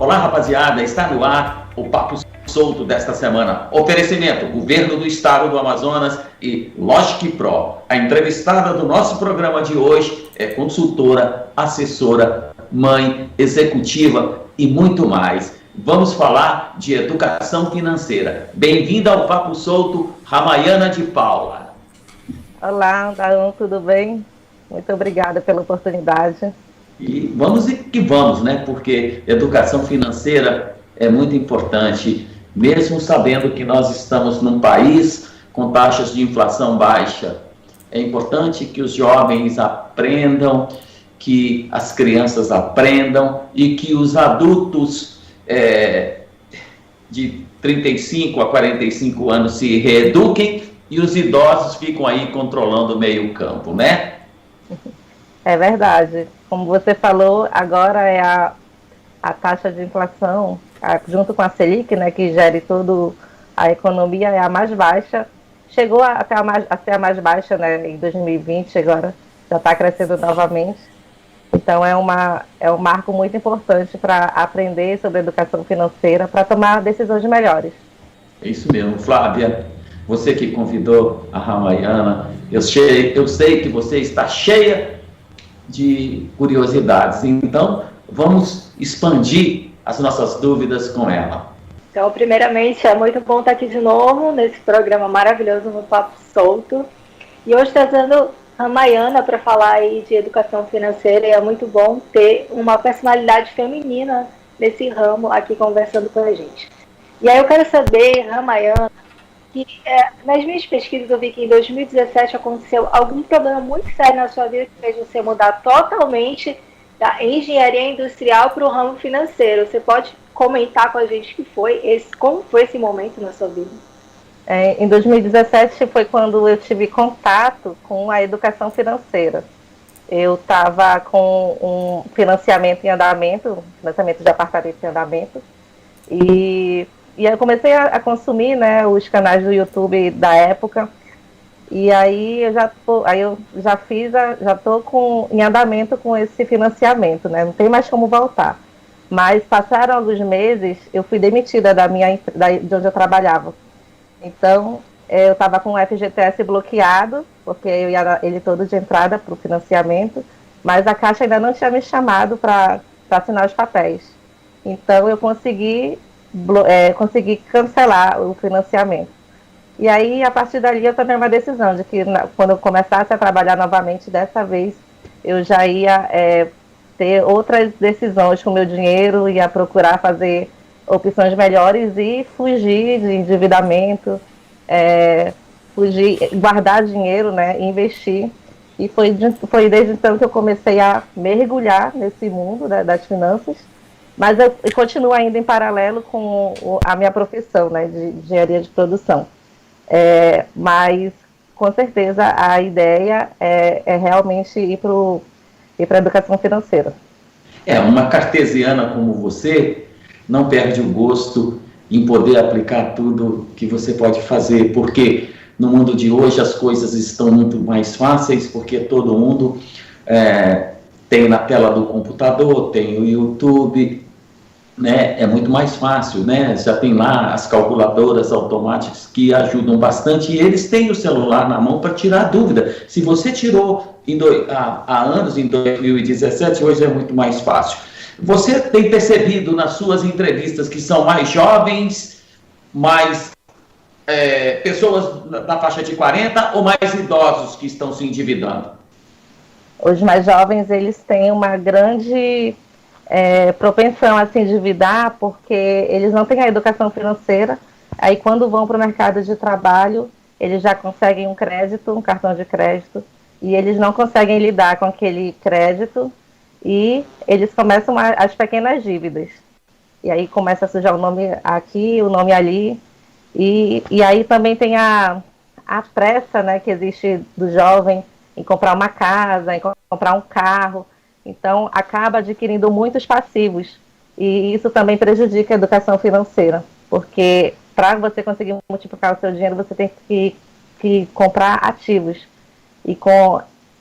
Olá, rapaziada, está no ar o Papo Solto desta semana. Oferecimento, Governo do Estado do Amazonas e Logic Pro. A entrevistada do nosso programa de hoje é consultora, assessora, mãe, executiva e muito mais. Vamos falar de educação financeira. Bem-vinda ao Papo Solto, Ramayana de Paula. Olá, Daon, tudo bem? Muito obrigada pela oportunidade. E vamos que vamos, né? Porque educação financeira é muito importante, mesmo sabendo que nós estamos num país com taxas de inflação baixa. É importante que os jovens aprendam, que as crianças aprendam e que os adultos de 35 a 45 anos se reeduquem e os idosos ficam aí controlando o meio-campo, né? É verdade. Como você falou, agora é a taxa de inflação, junto com a Selic, né, que gere toda a economia, é a mais baixa. Chegou a ser a mais baixa, né, em 2020, agora já está crescendo novamente. Então é um marco muito importante para aprender sobre educação financeira, para tomar decisões melhores. É isso mesmo, Flávia. Você que convidou a Ramayana, eu sei que você está cheia de curiosidades. Então, vamos expandir as nossas dúvidas com ela. Então, primeiramente, é muito bom estar aqui de novo nesse programa maravilhoso no Papo Solto. E hoje trazendo a Ramayana para falar aí de educação financeira, e é muito bom ter uma personalidade feminina nesse ramo aqui conversando com a gente. E aí eu quero saber, Ramayana, que nas minhas pesquisas eu vi que em 2017 aconteceu algum problema muito sério na sua vida que fez você mudar totalmente da engenharia industrial para o ramo financeiro. Você pode comentar com a gente como foi esse momento na sua vida? Em 2017 foi quando eu tive contato com a educação financeira. Eu estava com um financiamento em andamento, financiamento de apartamento em andamento, e eu comecei a consumir, né, os canais do YouTube da época. E aí eu já estou em andamento com esse financiamento, né? Não tem mais como voltar. Mas passaram alguns meses, eu fui demitida de onde eu trabalhava. Então, eu estava com o FGTS bloqueado, porque eu ia dar ele todo de entrada para o financiamento, mas a Caixa ainda não tinha me chamado para assinar os papéis. Então, eu consegui cancelar o financiamento. E aí, a partir dali, eu tomei uma decisão de que quando eu começasse a trabalhar novamente, dessa vez, eu já ia ter outras decisões com o meu dinheiro, ia procurar fazer opções melhores e fugir de endividamento, guardar dinheiro, né, investir. E foi desde então que eu comecei a mergulhar nesse mundo, né, das finanças. Mas eu continuo ainda em paralelo com a minha profissão, né, de engenharia de produção. Mas, com certeza, a ideia é realmente ir para a educação financeira. Uma cartesiana como você não perde o gosto em poder aplicar tudo que você pode fazer, porque no mundo de hoje as coisas estão muito mais fáceis, porque todo mundo tem na tela do computador, tem o YouTube, né? É muito mais fácil, né? Já tem lá as calculadoras automáticas que ajudam bastante e eles têm o celular na mão para tirar a dúvida. Se você tirou há anos, em 2017, hoje é muito mais fácil. Você tem percebido nas suas entrevistas que são mais jovens, mais pessoas na faixa de 40 ou mais idosos que estão se endividando? Os mais jovens, eles têm uma grande propensão a se endividar porque eles não têm a educação financeira. Aí, quando vão para o mercado de trabalho, eles já conseguem um cartão de crédito, e eles não conseguem lidar com aquele crédito e eles começam as pequenas dívidas. E aí começa a sujar o nome aqui, o nome ali. E aí também tem a pressa, né, que existe do jovem em comprar uma casa, em comprar um carro. Então, acaba adquirindo muitos passivos. E isso também prejudica a educação financeira. Porque para você conseguir multiplicar o seu dinheiro, você tem que comprar ativos. E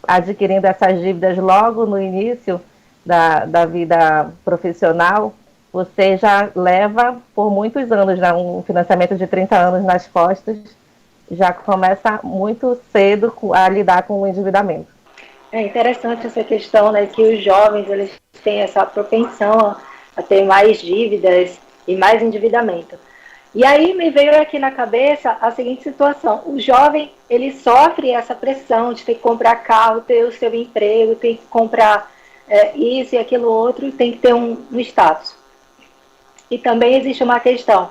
adquirindo essas dívidas logo no início da vida profissional, você já leva por muitos anos, né, um financiamento de 30 anos nas costas, já começa muito cedo a lidar com o endividamento. É interessante essa questão, né, que os jovens eles têm essa propensão a ter mais dívidas e mais endividamento. E aí me veio aqui na cabeça a seguinte situação: o jovem ele sofre essa pressão de ter que comprar carro, ter o seu emprego, tem que comprar isso e aquilo outro, tem que ter um status. E também existe uma questão,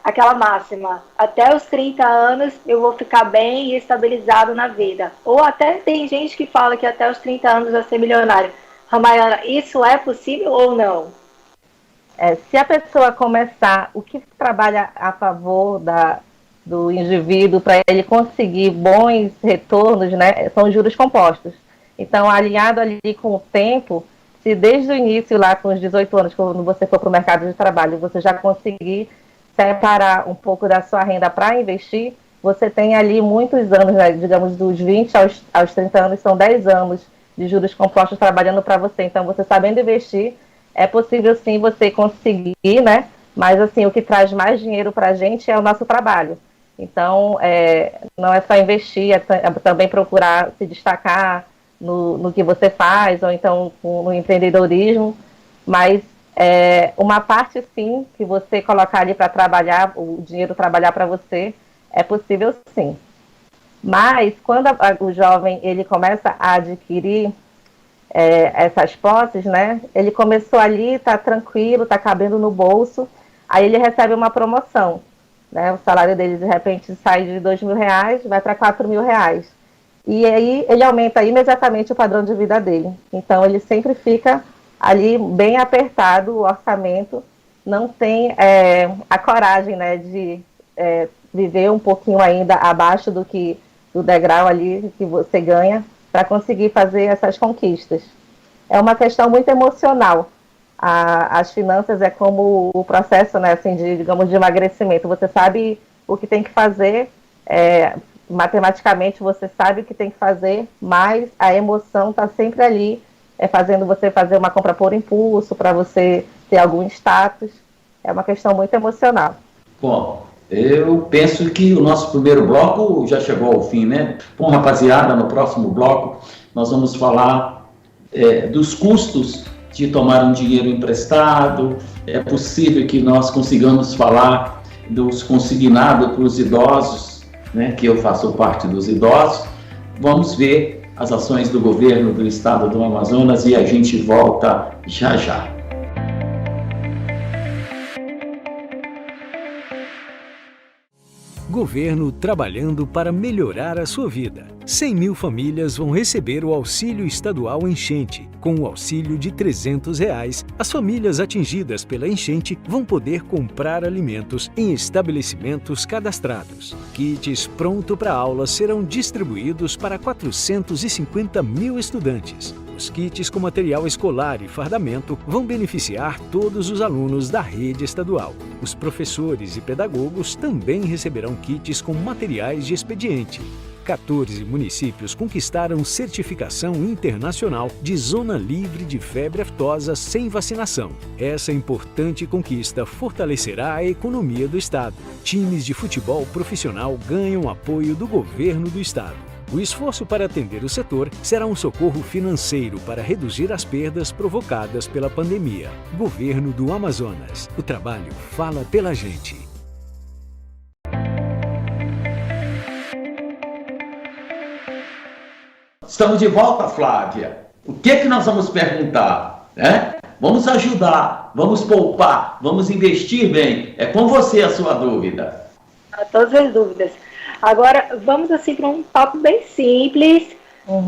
aquela máxima: até os 30 anos eu vou ficar bem e estabilizado na vida. Ou até tem gente que fala que até os 30 anos vai ser milionário. Ramayana, isso é possível ou não? Se a pessoa começar, o que trabalha a favor do indivíduo para ele conseguir bons retornos, né, são os juros compostos. Então, alinhado ali com o tempo, se desde o início, lá com os 18 anos, quando você for para o mercado de trabalho, você já conseguir separar um pouco da sua renda para investir, você tem ali muitos anos, né, digamos, dos 20 aos 30 anos, são 10 anos de juros compostos trabalhando para você. Então, você sabendo investir, é possível sim você conseguir, né? Mas assim, o que traz mais dinheiro para a gente é o nosso trabalho. Então, não é só investir, é também procurar se destacar no que você faz, ou então no empreendedorismo. Mas uma parte sim, que você colocar ali para trabalhar, o dinheiro trabalhar para você, é possível sim. Mas quando o jovem ele começa a adquirir essas posses, né? Ele começou ali, tá tranquilo, tá cabendo no bolso, aí ele recebe uma promoção, né? O salário dele de repente sai de R$2.000, vai para R$4.000. E aí ele aumenta imediatamente o padrão de vida dele. Então ele sempre fica ali bem apertado, o orçamento, não tem a coragem, né, de viver um pouquinho ainda abaixo do degrau ali que você ganha, para conseguir fazer essas conquistas. É uma questão muito emocional. As finanças é como o processo, né, assim, digamos, de emagrecimento. Você sabe o que tem que fazer, matematicamente você sabe o que tem que fazer, mas a emoção está sempre ali, fazendo você fazer uma compra por impulso, para você ter algum status. É uma questão muito emocional. Bom, eu penso que o nosso primeiro bloco já chegou ao fim, né? Bom, rapaziada, no próximo bloco nós vamos falar dos custos de tomar um dinheiro emprestado. É possível que nós consigamos falar dos consignados para os idosos, né? Que eu faço parte dos idosos. Vamos ver as ações do governo do estado do Amazonas e a gente volta já já. Governo trabalhando para melhorar a sua vida. 100 mil famílias vão receber o auxílio estadual enchente. Com o auxílio de R$300, as famílias atingidas pela enchente vão poder comprar alimentos em estabelecimentos cadastrados. Kits pronto para aula serão distribuídos para 450 mil estudantes. Os kits com material escolar e fardamento vão beneficiar todos os alunos da rede estadual. Os professores e pedagogos também receberão kits com materiais de expediente. 14 municípios conquistaram certificação internacional de zona livre de febre aftosa sem vacinação. Essa importante conquista fortalecerá a economia do estado. Times de futebol profissional ganham apoio do governo do estado. O esforço para atender o setor será um socorro financeiro para reduzir as perdas provocadas pela pandemia. Governo do Amazonas. O trabalho fala pela gente. Estamos de volta, Flávia. O que nós vamos perguntar? Vamos ajudar, vamos poupar, vamos investir bem. É com você a sua dúvida. Todas as dúvidas. Agora, vamos assim para um papo bem simples.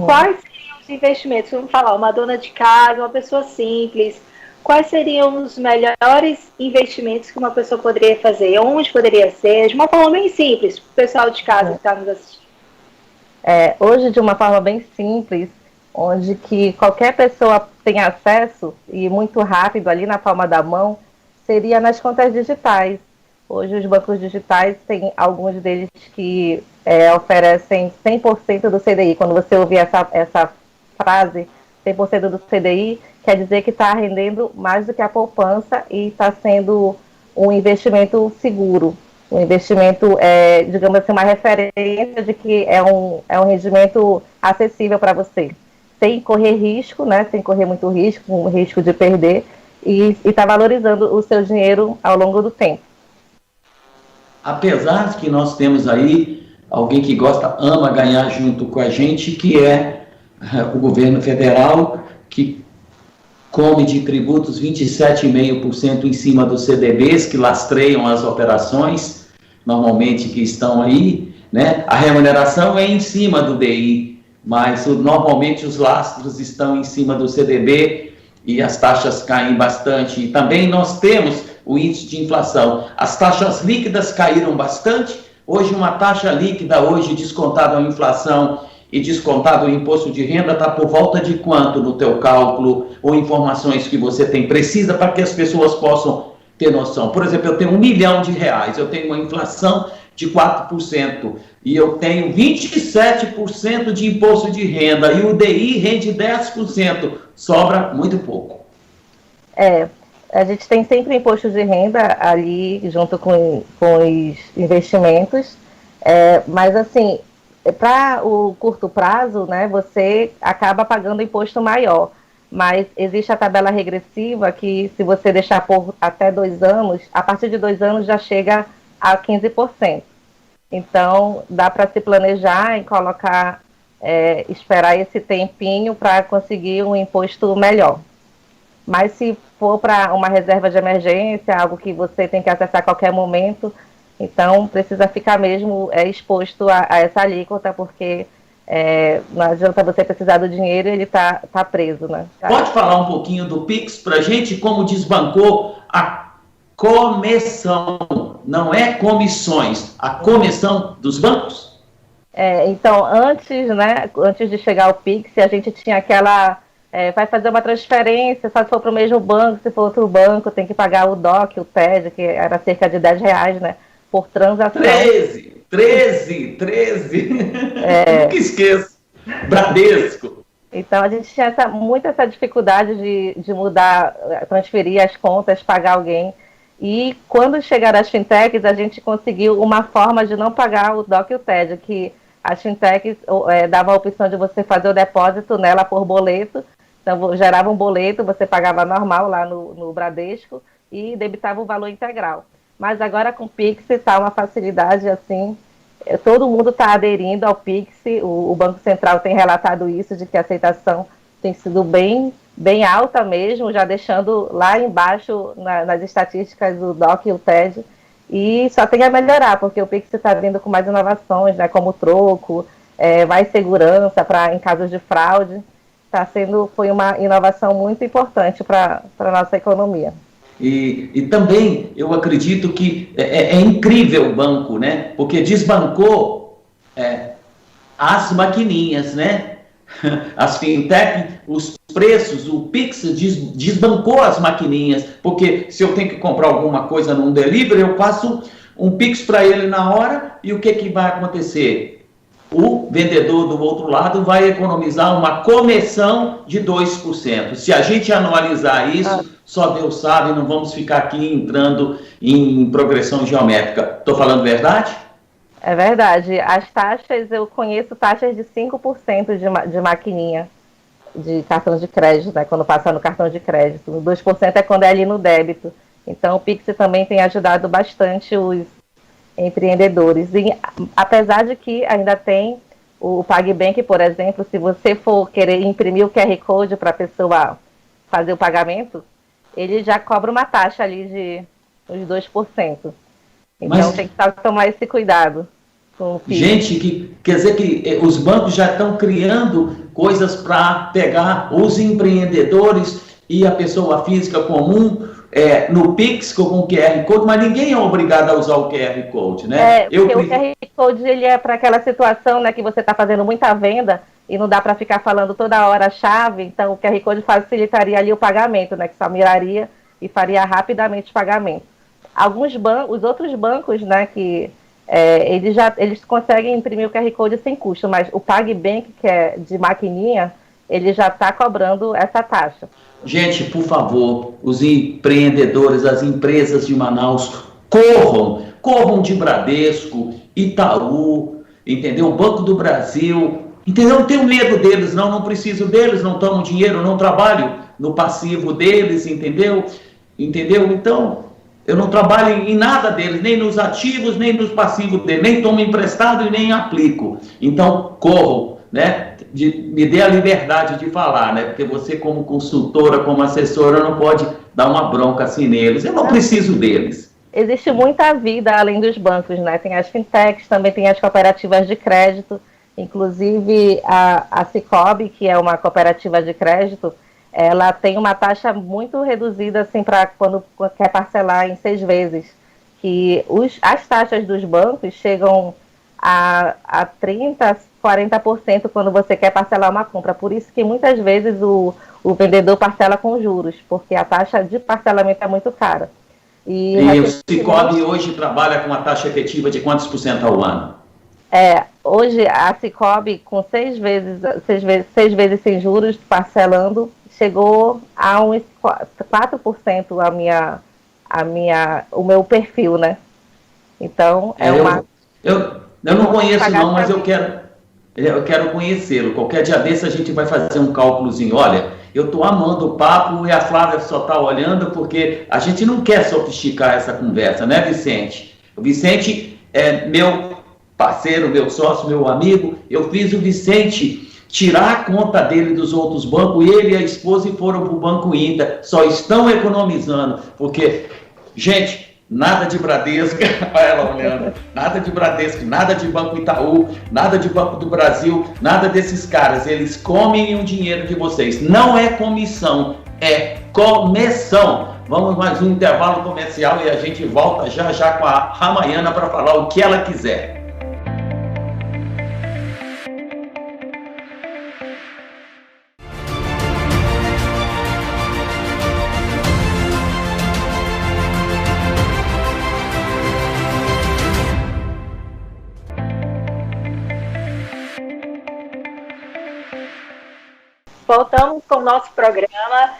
Quais seriam os investimentos? Vamos falar, uma dona de casa, uma pessoa simples. Quais seriam os melhores investimentos que uma pessoa poderia fazer? Onde poderia ser? De uma forma bem simples, para o pessoal de casa que está nos assistindo. Hoje, de uma forma bem simples, onde que qualquer pessoa tem acesso, e muito rápido, ali na palma da mão, seria nas contas digitais. Hoje os bancos digitais têm alguns deles que oferecem 100% do CDI. Quando você ouvir essa frase, 100% do CDI, quer dizer que está rendendo mais do que a poupança e está sendo um investimento seguro. Um investimento, digamos assim, uma referência de que é um rendimento acessível para você, sem correr risco, né, sem correr muito risco, com risco de perder, e está valorizando o seu dinheiro ao longo do tempo. Apesar de que nós temos aí alguém que ama ganhar junto com a gente, que é o governo federal, que come de tributos 27,5% em cima dos CDBs, que lastreiam as operações, normalmente que estão aí, né? A remuneração é em cima do DI, mas normalmente os lastros estão em cima do CDB e as taxas caem bastante. E também nós temos o índice de inflação. As taxas líquidas caíram bastante. Hoje, uma taxa líquida, hoje descontada a inflação e descontado o imposto de renda, está por volta de quanto no teu cálculo, ou informações que você tem precisa para que as pessoas possam ter noção? Por exemplo, eu tenho R$1 milhão, eu tenho uma inflação de 4%, e eu tenho 27% de imposto de renda, e o DI rende 10%, sobra muito pouco. A gente tem sempre imposto de renda ali junto com os investimentos, mas assim, para o curto prazo, né, você acaba pagando imposto maior, mas existe a tabela regressiva que, se você deixar por até 2 anos, a partir de 2 anos já chega a 15%. Então, dá para se planejar e colocar, esperar esse tempinho para conseguir um imposto melhor. Mas se for para uma reserva de emergência, algo que você tem que acessar a qualquer momento, então precisa ficar mesmo exposto a essa alíquota, porque não adianta você precisar do dinheiro e ele tá preso, né? Pode falar um pouquinho do Pix para a gente, como desbancou a comissão, não é comissões, a comissão dos bancos? Então, antes de chegar ao Pix, a gente tinha aquela... vai fazer uma transferência, só se for para o mesmo banco, se for outro banco, tem que pagar o DOC, o TED, que era cerca de R$10, né? Por transação. 13! Nunca esqueço. Bradesco. Então, a gente tinha muito essa dificuldade de mudar, transferir as contas, pagar alguém. E quando chegaram as fintechs, a gente conseguiu uma forma de não pagar o DOC e o TED, que as fintechs davam a opção de você fazer o depósito nela por boleto. Então, gerava um boleto, você pagava normal lá no Bradesco e debitava o valor integral. Mas agora com o Pix está uma facilidade assim, todo mundo está aderindo ao Pix, o Banco Central tem relatado isso, de que a aceitação tem sido bem alta mesmo, já deixando lá embaixo nas estatísticas o DOC e o TED, e só tem a melhorar, porque o Pix está vindo com mais inovações, né, como troco, mais segurança em casos de fraude. Foi uma inovação muito importante para a nossa economia. E também eu acredito que é incrível o banco, né? Porque desbancou as maquininhas, né? As fintech, os preços, o Pix desbancou as maquininhas, porque se eu tenho que comprar alguma coisa num delivery, eu passo um Pix para ele na hora, e o que vai acontecer? O vendedor do outro lado vai economizar uma comissão de 2%. Se a gente anualizar isso, só Deus sabe, não vamos ficar aqui entrando em progressão geométrica. Estou falando verdade? É verdade. As taxas, eu conheço taxas de 5% de maquininha de cartão de crédito, né, quando passa no cartão de crédito. 2% é quando é ali no débito. Então, o Pix também tem ajudado bastante os empreendedores. E apesar de que ainda tem o PagBank, por exemplo, se você for querer imprimir o QR Code para a pessoa fazer o pagamento, ele já cobra uma taxa ali de uns 2%. Então tem que tomar esse cuidado. Gente, quer dizer que os bancos já estão criando coisas para pegar os empreendedores e a pessoa física comum no Pix com o QR Code, mas ninguém é obrigado a usar o QR Code, né? O QR Code ele é para aquela situação, né, que você está fazendo muita venda e não dá para ficar falando toda hora a chave, então o QR Code facilitaria ali o pagamento, né, que só miraria e faria rapidamente o pagamento. Os outros bancos, né, que eles conseguem imprimir o QR Code sem custo, mas o PagBank, que é de maquininha, ele já está cobrando essa taxa. Gente, por favor, os empreendedores, as empresas de Manaus, corram de Bradesco, Itaú, entendeu? Banco do Brasil, entendeu? Não tenho medo deles, não preciso deles, não tomo dinheiro, não trabalho no passivo deles, entendeu? Então, eu não trabalho em nada deles, nem nos ativos, nem nos passivos deles, nem tomo emprestado e nem aplico. Então, corram, né? Me dê a liberdade de falar, né? Porque você, como consultora, como assessora, não pode dar uma bronca assim neles. Eu não preciso deles. Existe muita vida além dos bancos, né? Tem as fintechs, também tem as cooperativas de crédito, inclusive a Cicobi, que é uma cooperativa de crédito, ela tem uma taxa muito reduzida, assim, para quando quer parcelar em 6 vezes, que as taxas dos bancos chegam a 30%, 40% quando você quer parcelar uma compra. Por isso que muitas vezes o vendedor parcela com juros, porque a taxa de parcelamento é muito cara. E o Cicobi hoje trabalha com uma taxa efetiva de quantos por cento ao ano? Hoje a Cicobi, com 6 vezes sem juros, parcelando, chegou a uns 4% o meu perfil, né? Então, Eu não conheço não, mas eu quero conhecê-lo. Qualquer dia desse a gente vai fazer um cálculozinho. Olha, eu estou amando o papo e a Flávia só está olhando porque a gente não quer sofisticar essa conversa, né, Vicente? O Vicente é meu parceiro, meu sócio, meu amigo. Eu fiz o Vicente tirar a conta dele dos outros bancos, ele e a esposa foram para o Banco Inter. Só estão economizando, porque, gente, nada de Bradesco, olha ela olhando, nada de Bradesco, nada de Banco Itaú, nada de Banco do Brasil, nada desses caras, eles comem o dinheiro de vocês. Não é comissão, é comissão. Vamos mais um intervalo comercial e a gente volta já com a Ramayana para falar o que ela quiser. Voltamos com o nosso programa.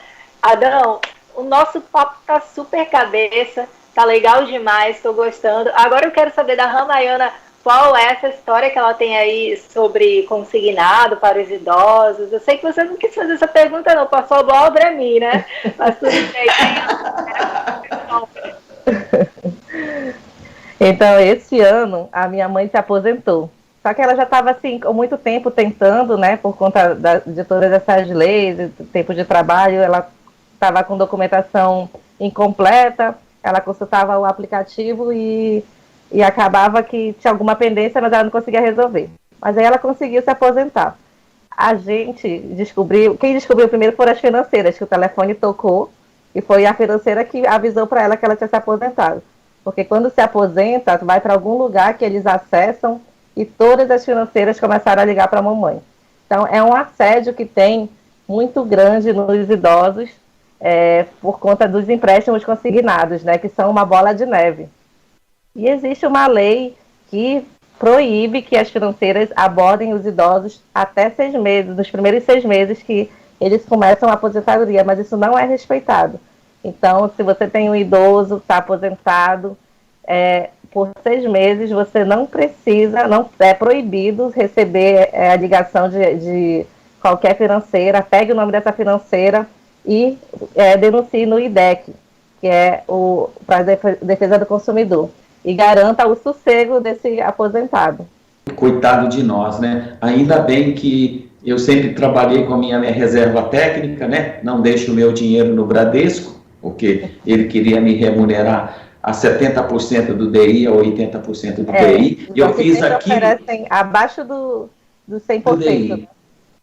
Adão, o nosso papo tá super cabeça, tá legal demais, estou gostando. Agora eu quero saber da Ramayana qual é essa história que ela tem aí sobre consignado para os idosos. Eu sei que você não quis fazer essa pergunta não, passou a bola para mim, né? Mas tudo bem. Então, esse ano, a minha mãe se aposentou. Só que ela já estava, assim, há muito tempo tentando, né, por conta de todas essas leis, tempo de trabalho, ela estava com documentação incompleta, ela consultava o aplicativo e acabava que tinha alguma pendência, mas ela não conseguia resolver. Mas aí ela conseguiu se aposentar. A gente descobriu, quem descobriu primeiro foram as financeiras, que o telefone tocou, e foi a financeira que avisou para ela que ela tinha se aposentado. Porque quando se aposenta, vai para algum lugar que eles acessam, e todas as financeiras começaram a ligar para a mamãe. Então, é um assédio que tem muito grande nos idosos por conta dos empréstimos consignados, né, que são uma bola de neve. E existe uma lei que proíbe que as financeiras abordem os idosos até 6 meses, nos primeiros 6 meses que eles começam a aposentadoria, mas isso não é respeitado. Então, se você tem um idoso que está aposentado, por 6 meses você não precisa, não é proibido receber a ligação de qualquer financeira. Pegue o nome dessa financeira e denuncie no IDEC, que é para a defesa do consumidor, e garanta o sossego desse aposentado. Coitado de nós, né? Ainda bem que eu sempre trabalhei com a minha reserva técnica, né? Não deixo o meu dinheiro no Bradesco, porque ele queria me remunerar a 70% do DI, a 80% do DI. E eu fiz aqui. Oferecem abaixo do 100%. Do DI.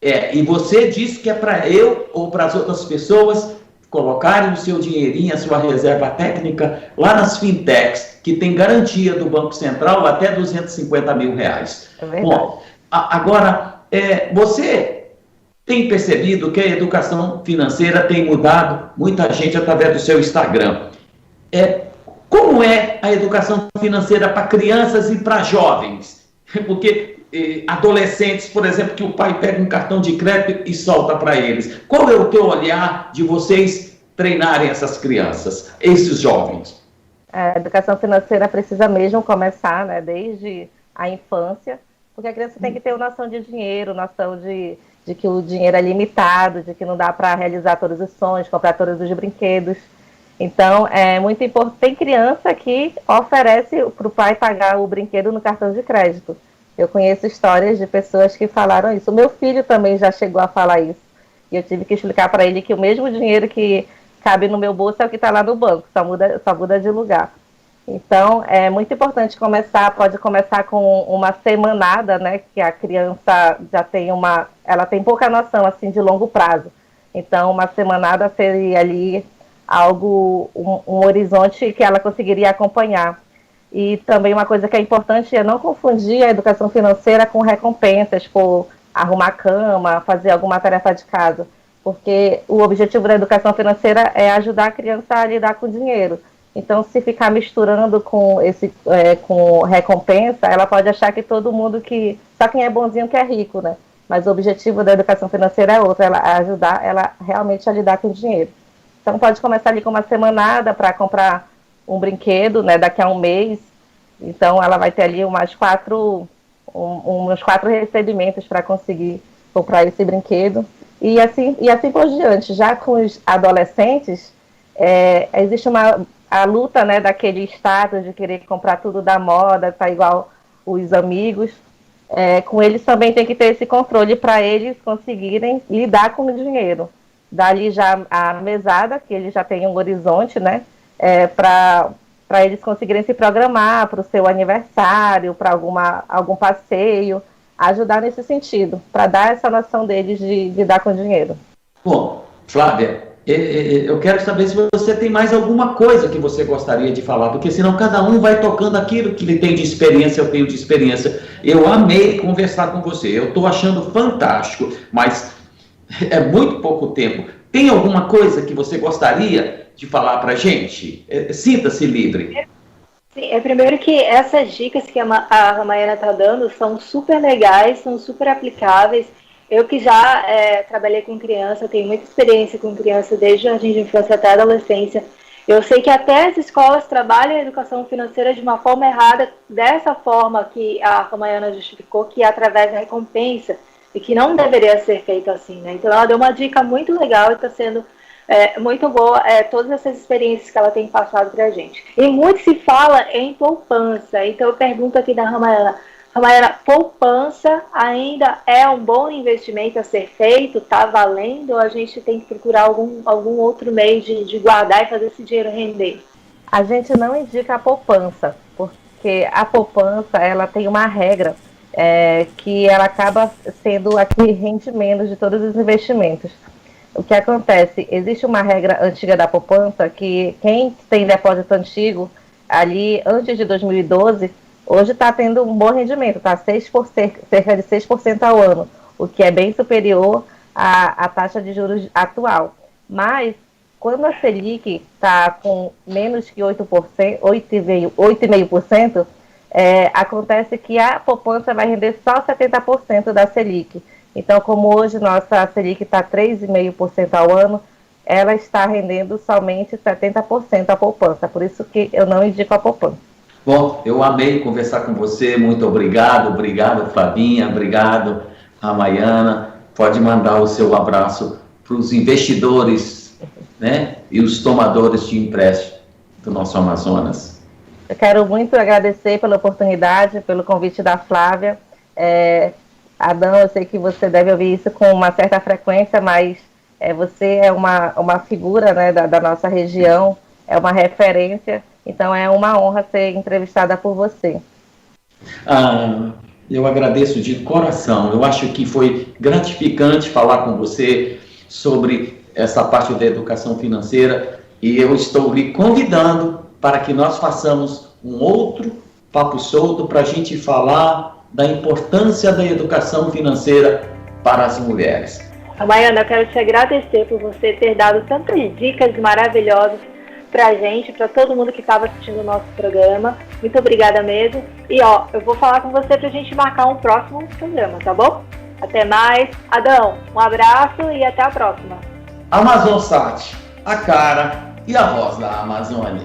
E você disse que é para eu ou para as outras pessoas colocarem o seu dinheirinho, a sua reserva técnica, lá nas fintechs, que tem garantia do Banco Central até R$250 mil. É Bom, agora, você tem percebido que a educação financeira tem mudado muita gente através do seu Instagram. Como é a educação financeira para crianças e para jovens? Porque adolescentes, por exemplo, que o pai pega um cartão de crédito e solta para eles. Qual é o teu olhar de vocês treinarem essas crianças, esses jovens? A educação financeira precisa mesmo começar, né, desde a infância, porque a criança tem que ter noção de dinheiro, noção de que o dinheiro é limitado, de que não dá para realizar todos os sonhos, comprar todos os brinquedos. Então, é muito importante. Tem criança que oferece para o pai pagar o brinquedo no cartão de crédito. Eu conheço histórias de pessoas que falaram isso. O meu filho também já chegou a falar isso. E eu tive que explicar para ele que o mesmo dinheiro que cabe no meu bolso é o que está lá no banco, só muda de lugar. Então, é muito importante pode começar com uma semanada, né, que a criança já tem ela tem pouca noção, assim, de longo prazo. Então, uma semanada seria ali um horizonte que ela conseguiria acompanhar. E também uma coisa que é importante é não confundir a educação financeira com recompensas por arrumar cama, fazer alguma tarefa de casa, porque o objetivo da educação financeira é ajudar a criança a lidar com o dinheiro. Então, se ficar misturando com com recompensa, ela pode achar que todo mundo só quem é bonzinho que é rico, né? Mas o objetivo da educação financeira é outro, ajudar ela realmente a lidar com o dinheiro. Então, pode começar ali com uma semanada para comprar um brinquedo, né? Daqui a um mês. Então, ela vai ter ali uns 4 recebimentos para conseguir comprar esse brinquedo. E assim por diante. Já com os adolescentes, existe a luta, né, daquele status de querer comprar tudo da moda, tá igual os amigos. Com eles também tem que ter esse controle para eles conseguirem lidar com o dinheiro. Dali já a mesada, que eles já têm um horizonte, né, para eles conseguirem se programar para o seu aniversário, para algum passeio, ajudar nesse sentido, para dar essa noção deles de lidar com o dinheiro. Bom, Flávia, eu quero saber se você tem mais alguma coisa que você gostaria de falar, porque senão cada um vai tocando aquilo que ele tem de experiência, eu tenho de experiência. Eu amei conversar com você, eu estou achando fantástico, mas é muito pouco tempo. Tem alguma coisa que você gostaria de falar para a gente? Sinta-se livre. Sim, primeiro que essas dicas que a Ramayana está dando são super legais, são super aplicáveis. Eu que já trabalhei com criança, tenho muita experiência com criança desde jardim de infância até adolescência. Eu sei que até as escolas trabalham a educação financeira de uma forma errada, dessa forma que a Ramayana justificou, que é através da recompensa, e que não deveria ser feito assim, né? Então ela deu uma dica muito legal e está sendo muito boa todas essas experiências que ela tem passado para a gente. E muito se fala em poupança, então eu pergunto aqui da Ramayana, poupança ainda é um bom investimento a ser feito? Está valendo? Ou a gente tem que procurar algum outro meio de guardar e fazer esse dinheiro render? A gente não indica a poupança, porque a poupança ela tem uma regra que ela acaba sendo a que rende menos de todos os investimentos. O que acontece? Existe uma regra antiga da poupança que quem tem depósito antigo, ali antes de 2012, hoje está tendo um bom rendimento, está cerca de 6% ao ano, o que é bem superior à taxa de juros atual. Mas, quando a Selic está com menos que 8%, 8,5%, acontece que a poupança vai render só 70% da Selic. Então, como hoje nossa Selic está 3,5% ao ano, ela está rendendo somente 70% a poupança. Por isso que eu não indico a poupança. Bom, eu amei conversar com você, muito obrigado. Obrigado, Flavinha, obrigado, Ramayana. Pode mandar o seu abraço para os investidores, né, e os tomadores de empréstimo do nosso Amazonas. Eu quero muito agradecer pela oportunidade, pelo convite da Flávia. Adão, eu sei que você deve ouvir isso com uma certa frequência, mas você é uma figura, né, da nossa região, é uma referência, então é uma honra ser entrevistada por você. Eu agradeço de coração, eu acho que foi gratificante falar com você sobre essa parte da educação financeira e eu estou lhe convidando para que nós façamos um outro papo solto para a gente falar da importância da educação financeira para as mulheres. Ramayana, eu quero te agradecer por você ter dado tantas dicas maravilhosas pra gente, pra todo mundo que estava assistindo o nosso programa. Muito obrigada mesmo. E ó, eu vou falar com você pra gente marcar um próximo programa, tá bom? Até mais. Adão, um abraço e até a próxima. Amazonsat, a cara e a voz da Amazônia.